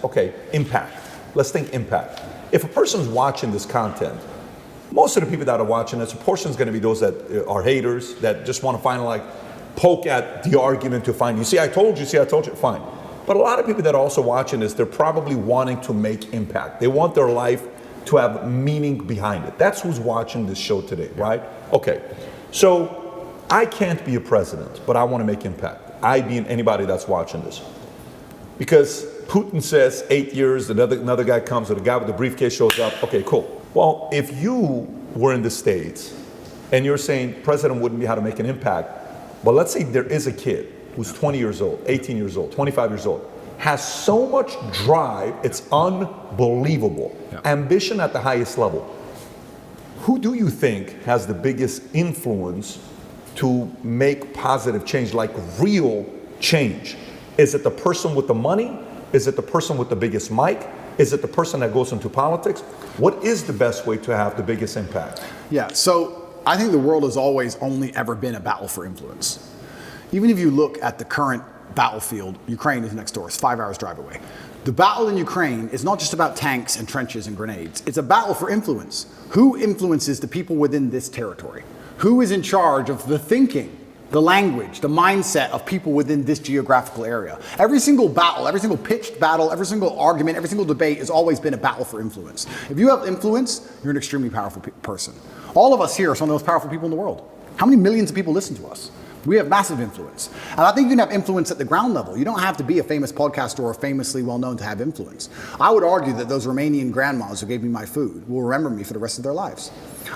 Okay, impact. Let's think impact. If a person's watching this content, most of the people that are watching this, a portion is going to be those that are haters, that just want to find like poke at the argument to find, you see, I told you, fine. But a lot of people that are also watching this, they're probably wanting to make impact. They want their life to have meaning behind it. That's who's watching this show today, right? Okay, so I can't be a president, but I want to make impact. I being anybody that's watching this. Because Putin says 8 years, another guy comes, or the guy with the briefcase shows up, okay, cool. Well, if you were in the States and you're saying president wouldn't be how to make an impact, but let's say there is a kid who's 20 years old, 18 years old, 25 years old, has so much drive, it's unbelievable. Yeah. Ambition at the highest level. Who do you think has the biggest influence to make positive change, like real change? Is it the person with the money? Is it the person with the biggest mic? Is it the person that goes into politics? What is the best way to have the biggest impact? Yeah, so I think the world has always only ever been a battle for influence. Even if you look at the current battlefield, Ukraine is next door, it's 5 hours drive away. The battle in Ukraine is not just about tanks and trenches and grenades. It's a battle for influence. Who influences the people within this territory? Who is in charge of the thinking, the language, the mindset of people within this geographical area? Every single battle, every single pitched battle, every single argument, every single debate has always been a battle for influence. If you have influence, you're an extremely powerful person. All of us here are some of the most powerful people in the world. How many millions of people listen to us? We have massive influence. And I think you can have influence at the ground level. You don't have to be a famous podcaster or famously well-known to have influence. I would argue that those Romanian grandmas who gave me my food will remember me for the rest of their lives.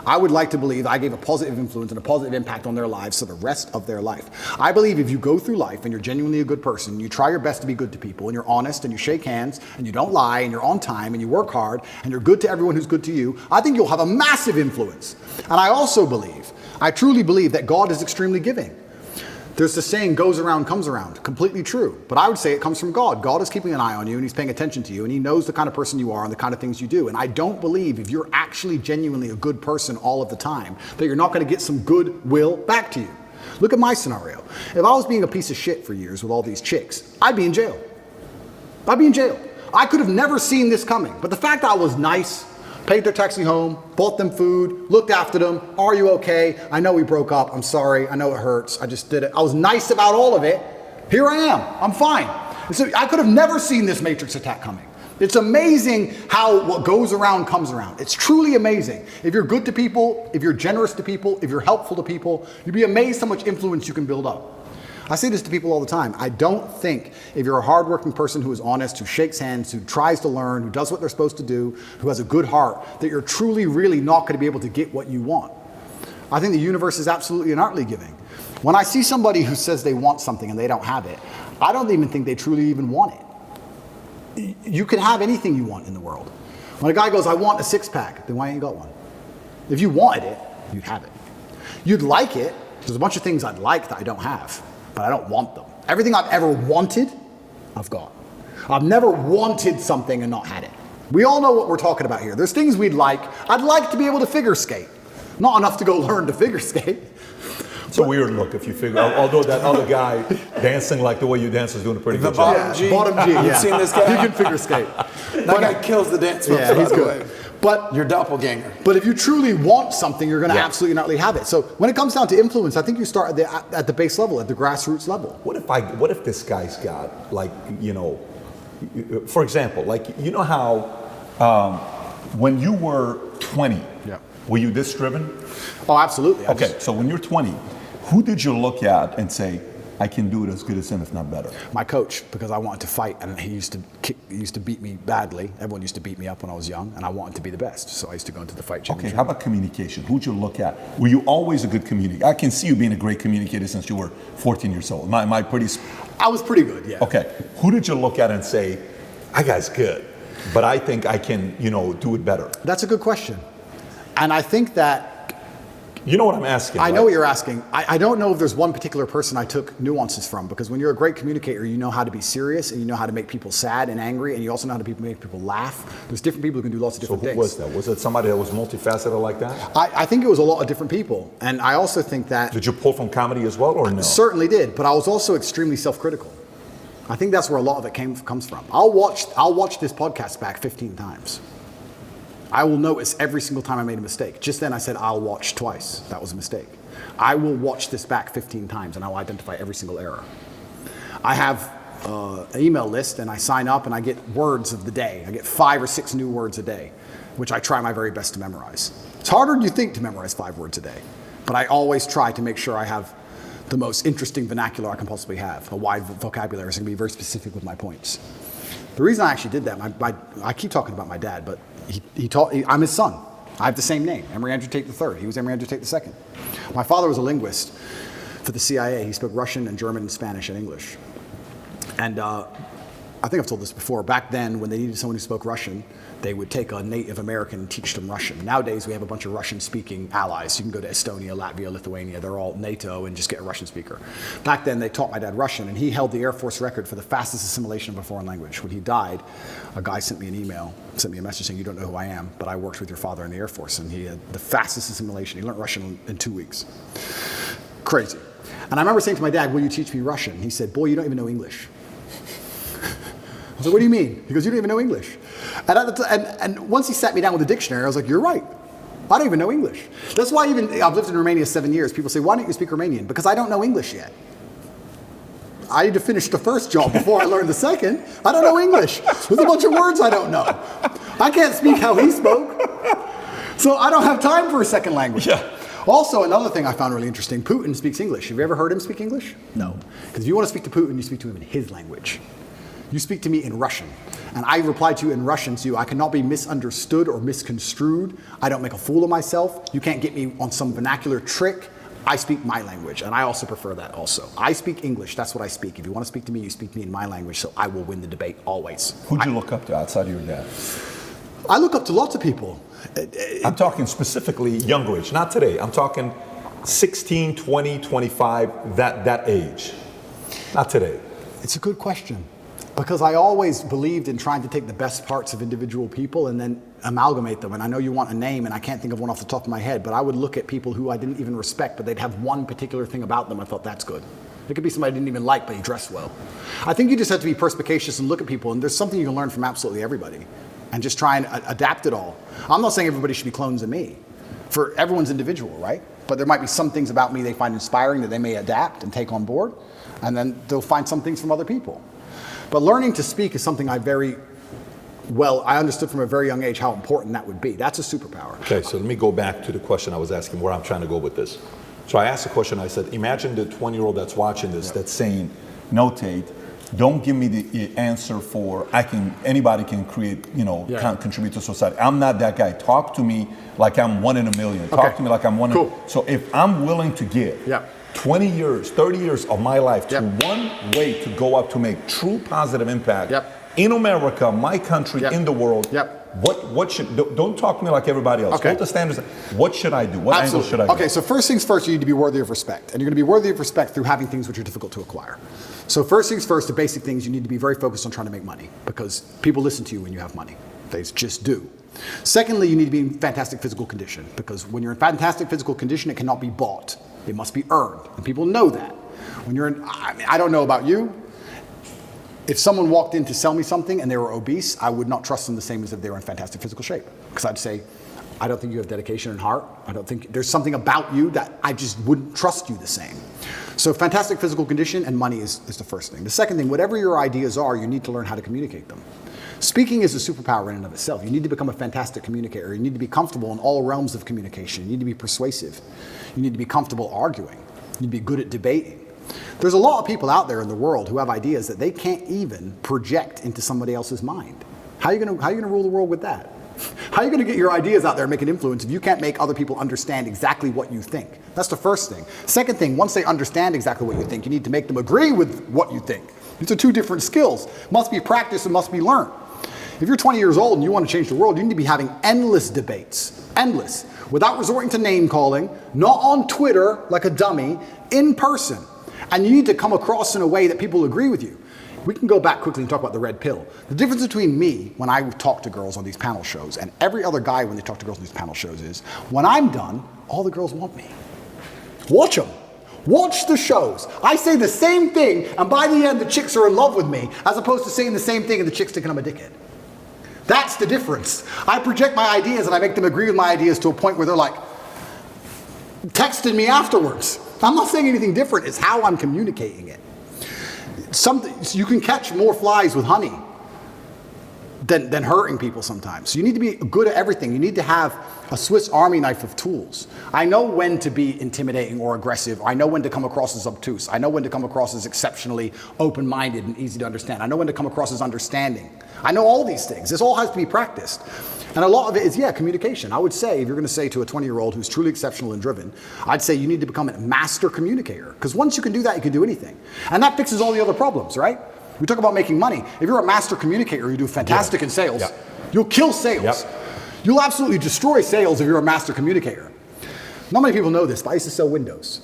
I would like to believe I gave a positive influence and a positive impact on their lives for the rest of their life. I believe if you go through life and you're genuinely a good person, you try your best to be good to people, and you're honest, and you shake hands, and you don't lie, and you're on time, and you work hard, and you're good to everyone who's good to you, I think you'll have a massive influence. And I also believe, I truly believe that God is extremely giving. There's the saying, goes around, comes around. Completely true. But I would say it comes from God. God is keeping an eye on you, and he's paying attention to you, and he knows the kind of person you are and the kind of things you do. And I don't believe if you're actually genuinely a good person all of the time, that you're not going to get some goodwill back to you. Look at my scenario. If I was being a piece of shit for years with all these chicks, I'd be in jail. I'd be in jail. I could have never seen this coming. But the fact that I was nice, paid their taxi home, bought them food, looked after them. Are you okay? I know we broke up. I'm sorry. I know it hurts. I just did it. I was nice about all of it. Here I am. I'm fine. So I could have never seen this Matrix attack coming. It's amazing how what goes around comes around. It's truly amazing. If you're good to people, if you're generous to people, if you're helpful to people, you'd be amazed how much influence you can build up. I say this to people all the time. I don't think if you're a hardworking person who is honest, who shakes hands, who tries to learn, who does what they're supposed to do, who has a good heart, that you're truly, really not going to be able to get what you want. I think the universe is absolutely and utterly giving. When I see somebody who says they want something and they don't have it, I don't even think they truly even want it. You can have anything you want in the world. When a guy goes, I want a six-pack, then why ain't you got one? If you wanted it, you'd have it. You'd like it. There's a bunch of things I'd like that I don't have, but I don't want them. Everything I've ever wanted, I've got. I've never wanted something and not had it. We all know what we're talking about here. There's things we'd like. I'd like to be able to figure skate. Not enough to go learn to figure skate. It's a weird look if you figure, although that other guy dancing like the way you dance is doing a pretty good job. Bottom G, yeah. You've seen this guy? He can figure skate. That guy kills the dance moves, yeah, he's good. But your doppelganger. But if you truly want something, you're going to absolutely not really have it. So when it comes down to influence, I think you start at the base level, at the grassroots level. What if this guy's got, like, you know, for example, like, you know how when you were 20, were you this driven? Oh, absolutely. Okay, so when you're 20, who did you look at and say, I can do it as good as him, if not better? My coach, because I wanted to fight, and he used to beat me badly. Everyone used to beat me up when I was young, and I wanted to be the best. So I used to go into the fight championship. Okay, how about communication? Who'd you look at? Were you always a good communicator? I can see you being a great communicator since you were 14 years old. I was pretty good, yeah. Okay, who did you look at and say, that guy's good, but I think I can, you know, do it better? That's a good question. And I think that you know what I'm asking. I know what you're asking. I don't know if there's one particular person I took nuances from, because when you're a great communicator, you know how to be serious, and you know how to make people sad and angry, and you also know how to make people laugh. There's different people who can do lots of different things. So who was that? Was it somebody that was multifaceted like that? I think it was a lot of different people. And I also think that... Did you pull from comedy as well, or no? Certainly did, but I was also extremely self-critical. I think that's where a lot of it comes from. I'll watch this podcast back 15 times. I will notice every single time I made a mistake. Just then I said I'll watch twice. That was a mistake. I will watch this back 15 times and I'll identify every single error. I have an email list and I sign up and I get words of the day. I get 5 or 6 new words a day, which I try my very best to memorize. It's harder than you think to memorize 5 words a day, but I always try to make sure I have the most interesting vernacular I can possibly have, a wide vocabulary, so I can be very specific with my points. The reason I actually did that, I keep talking about my dad, but I'm his son. I have the same name, Emory Andrew Tate III. He was Emory Andrew Tate II. My father was a linguist for the CIA. He spoke Russian and German and Spanish and English. And I think I've told this before. Back then, when they needed someone who spoke Russian, they would take a Native American and teach them Russian. Nowadays, we have a bunch of Russian-speaking allies. You can go to Estonia, Latvia, Lithuania. They're all NATO and just get a Russian speaker. Back then, they taught my dad Russian, and he held the Air Force record for the fastest assimilation of a foreign language. When he died, a guy sent me a message saying, "You don't know who I am, but I worked with your father in the Air Force," and he had the fastest assimilation. He learned Russian in 2 weeks. Crazy. And I remember saying to my dad, "Will you teach me Russian?" He said, "Boy, you don't even know English." I said, "What do you mean?" He goes, "You don't even know English." And once he sat me down with a dictionary, I was like, "You're right. I don't even know English." That's why I've lived in Romania 7 years. People say, "Why don't you speak Romanian?" Because I don't know English yet. I need to finish the first job before I learn the second. I don't know English. There's a bunch of words I don't know. I can't speak how he spoke. So I don't have time for a second language. Yeah. Also, another thing I found really interesting, Putin speaks English. Have you ever heard him speak English? No. Because if you want to speak to Putin, you speak to him in his language. You speak to me in Russian, and I reply to you in Russian, so I cannot be misunderstood or misconstrued. I don't make a fool of myself. You can't get me on some vernacular trick. I speak my language, and I also prefer that also. I speak English, that's what I speak. If you want to speak to me, you speak to me in my language, so I will win the debate always. Who'd you look up to outside of your dad? I look up to lots of people. I'm talking specifically younger age, not today. I'm talking 16, 20, 25, that age. Not today. It's a good question. Because I always believed in trying to take the best parts of individual people and then amalgamate them. And I know you want a name, and I can't think of one off the top of my head, but I would look at people who I didn't even respect, but they'd have one particular thing about them. I thought, that's good. It could be somebody I didn't even like, but he dressed well. I think you just have to be perspicacious and look at people, and there's something you can learn from absolutely everybody, and just try and adapt it all. I'm not saying everybody should be clones of me. For everyone's individual, right? But there might be some things about me they find inspiring that they may adapt and take on board, and then they'll find some things from other people. But learning to speak is something I understood from a very young age how important that would be. That's a superpower. Okay, so let me go back to the question I was asking, where I'm trying to go with this. So I asked the question, I said, imagine the 20-year-old that's watching this, that's saying, "No, Tate, don't give me the answer for anybody can create, can contribute to society. I'm not that guy. Talk to me like I'm 1 in a million. Talk to me like I'm one in. So if I'm willing to give 20 years, 30 years of my life to one way to go up to make true positive impact in America, my country, in the world, what should, don't talk to me like everybody else. Hold the standards. What should I do? What angle should I go? Okay, so first things first, you need to be worthy of respect. And you're going to be worthy of respect through having things which are difficult to acquire. So first things first, the basic things, you need to be very focused on trying to make money, because people listen to you when you have money. They just do. Secondly, you need to be in fantastic physical condition, because when you're in fantastic physical condition, it cannot be bought. It must be earned, and people know that. When you're in, I don't know about you, if someone walked in to sell me something and they were obese, I would not trust them the same as if they were in fantastic physical shape. Because I'd say, I don't think you have dedication and heart. I don't think there's something about you that I just wouldn't trust you the same. So fantastic physical condition and money is the first thing. The second thing, whatever your ideas are, you need to learn how to communicate them. Speaking is a superpower in and of itself. You need to become a fantastic communicator. You need to be comfortable in all realms of communication. You need to be persuasive. You need to be comfortable arguing. You need to be good at debating. There's a lot of people out there in the world who have ideas that they can't even project into somebody else's mind. How are you going to rule the world with that? How are you going to get your ideas out there and make an influence if you can't make other people understand exactly what you think? That's the first thing. Second thing, once they understand exactly what you think, you need to make them agree with what you think. These are two different skills. Must be practiced and must be learned. If you're 20 years old and you want to change the world, you need to be having endless debates, endless, without resorting to name calling, not on Twitter like a dummy, in person. And you need to come across in a way that people agree with you. We can go back quickly and talk about the red pill. The difference between me when I talk to girls on these panel shows and every other guy when they talk to girls on these panel shows is, when I'm done, all the girls want me. Watch them. Watch the shows. I say the same thing, and by the end, the chicks are in love with me, as opposed to saying the same thing and the chicks thinking I'm a dickhead. That's the difference. I project my ideas and I make them agree with my ideas to a point where they're like texting me afterwards. I'm not saying anything different. It's how I'm communicating it. You can catch more flies with honey than hurting people sometimes. You need to be good at everything. You need to have a Swiss Army knife of tools. I know when to be intimidating or aggressive. I know when to come across as obtuse. I know when to come across as exceptionally open-minded and easy to understand. I know when to come across as understanding. I know all these things. This all has to be practiced. And a lot of it is, communication. I would say, if you're going to say to a 20-year-old who's truly exceptional and driven, I'd say you need to become a master communicator. Because once you can do that, you can do anything. And that fixes all the other problems, right? We talk about making money. If you're a master communicator, you do fantastic in sales, you'll kill sales. You'll absolutely destroy sales if you're a master communicator. Not many people know this, but I used to sell windows.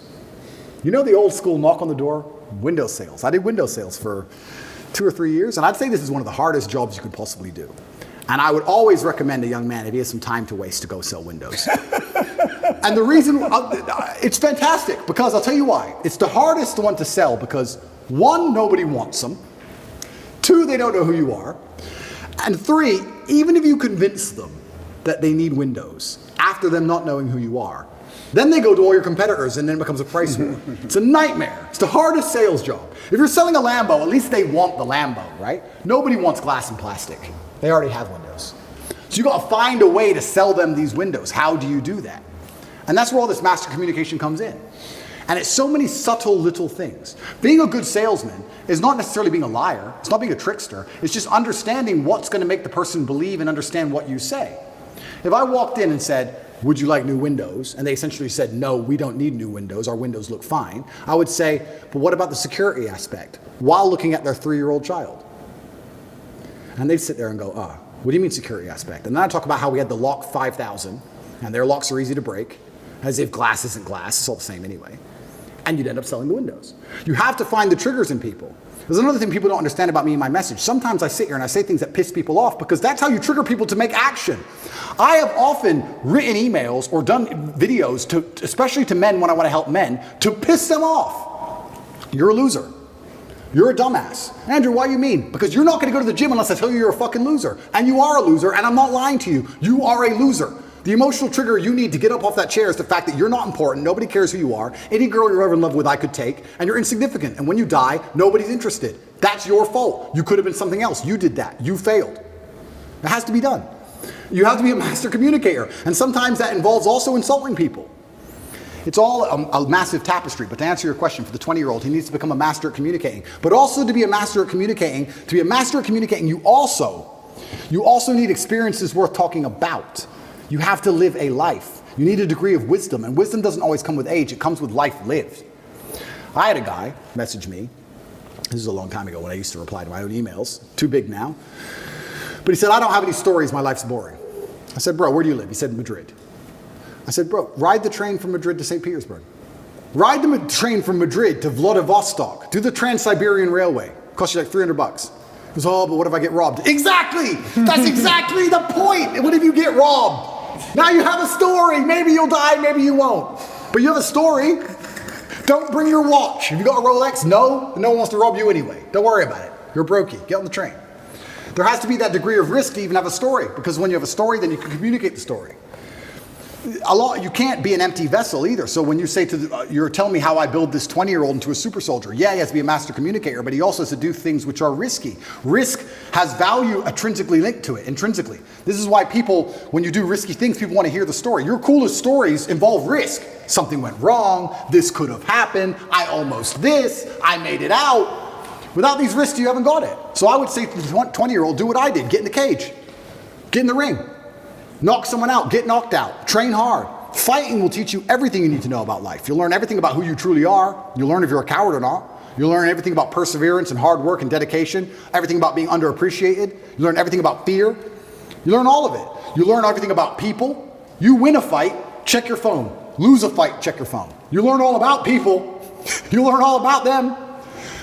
You know the old school knock on the door? Window sales. I did window sales for 2 or 3 years, and I'd say this is one of the hardest jobs you could possibly do. And I would always recommend a young man, if he has some time to waste, to go sell windows. And the reason, it's fantastic, because I'll tell you why. It's the hardest one to sell because, 1, nobody wants them. 2, they don't know who you are. And 3, even if you convince them that they need windows, after them not knowing who you are, then they go to all your competitors and then it becomes a price war. It's a nightmare. It's the hardest sales job. If you're selling a Lambo, at least they want the Lambo, right? Nobody wants glass and plastic. They already have windows. So you got to find a way to sell them these windows. How do you do that? And that's where all this master communication comes in. And it's so many subtle little things. Being a good salesman is not necessarily being a liar. It's not being a trickster. It's just understanding what's going to make the person believe and understand what you say. If I walked in and said, would you like new windows? And they essentially said, no, we don't need new windows. Our windows look fine. I would say, but what about the security aspect? While looking at their 3-year-old child. And they'd sit there and go, what do you mean security aspect? And then I talk about how we had the Lock 5000, and their locks are easy to break, as if glass isn't glass. It's all the same anyway. And you'd end up selling the windows. You have to find the triggers in people. There's another thing people don't understand about me and my message. Sometimes I sit here and I say things that piss people off because that's how you trigger people to make action. I have often written emails or done videos, especially to men when I want to help men, to piss them off. You're a loser. You're a dumbass. Andrew, why you mean? Because you're not going to go to the gym unless I tell you you're a fucking loser. And you are a loser, and I'm not lying to you. You are a loser. The emotional trigger you need to get up off that chair is the fact that you're not important, nobody cares who you are, any girl you're ever in love with I could take, and you're insignificant. And when you die, nobody's interested. That's your fault. You could have been something else. You did that. You failed. It has to be done. You have to be a master communicator. And sometimes that involves also insulting people. It's all a massive tapestry. But to answer your question, for the 20-year-old, he needs to become a master at communicating. But also to be a master at communicating, you also need experiences worth talking about. You have to live a life. You need a degree of wisdom, and wisdom doesn't always come with age. It comes with life lived. I had a guy message me. This is a long time ago when I used to reply to my own emails. Too big now. But he said, I don't have any stories. My life's boring. I said, bro, where do you live? He said, Madrid. I said, bro, ride the train from Madrid to St. Petersburg. Ride the train from Madrid to Vladivostok. Do the Trans-Siberian Railway. Costs you like $300. He goes, oh, but what if I get robbed? Exactly! That's exactly the point! What if you get robbed? Now you have a story. Maybe you'll die, maybe you won't. But you have a story. Don't bring your watch. Have you got a Rolex? No. No one wants to rob you anyway. Don't worry about it. You're brokey. Get on the train. There has to be that degree of risk to even have a story, because when you have a story, then you can communicate the story. You can't be an empty vessel either. So when you say you're telling me how I build this 20-year-old into a super soldier, yeah, he has to be a master communicator, but he also has to do things which are risky. Risk has value intrinsically linked to it, intrinsically. This is why people, when you do risky things, people want to hear the story. Your coolest stories involve risk. Something went wrong, this could have happened, I almost this, I made it out. Without these risks, you haven't got it. So I would say to the 20-year-old, do what I did, get in the cage, get in the ring. Knock someone out, get knocked out, train hard. Fighting will teach you everything you need to know about life. You'll learn everything about who you truly are. You'll learn if you're a coward or not. You'll learn everything about perseverance and hard work and dedication, everything about being underappreciated. You learn everything about fear. You learn all of it. You learn everything about people. You win a fight, check your phone. Lose a fight, check your phone. You learn all about people. You learn all about them.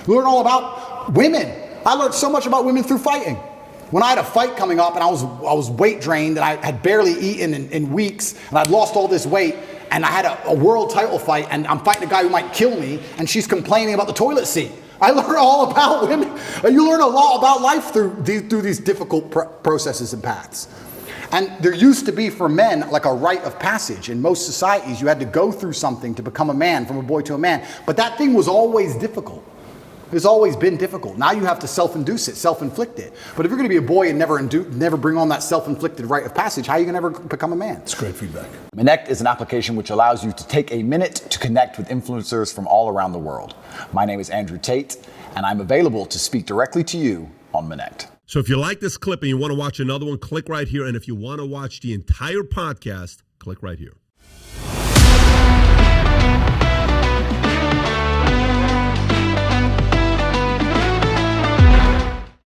You learn all about women. I learned so much about women through fighting. When I had a fight coming up and I was weight drained and I had barely eaten in weeks and I'd lost all this weight, and I had a world title fight, and I'm fighting a guy who might kill me, and she's complaining about the toilet seat. I learned all about women. You learn a lot about life through these difficult processes and paths. And there used to be for men like a rite of passage. In most societies, you had to go through something to become a man, from a boy to a man. But that thing was always difficult. It's always been difficult. Now you have to self-induce it, self-inflict it. But if you're going to be a boy and never bring on that self-inflicted rite of passage, how are you going to ever become a man? It's great feedback. Connect is an application which allows you to take a minute to connect with influencers from all around the world. My name is Andrew Tate, and I'm available to speak directly to you on Connect. So if you like this clip and you want to watch another one, click right here. And if you want to watch the entire podcast, click right here.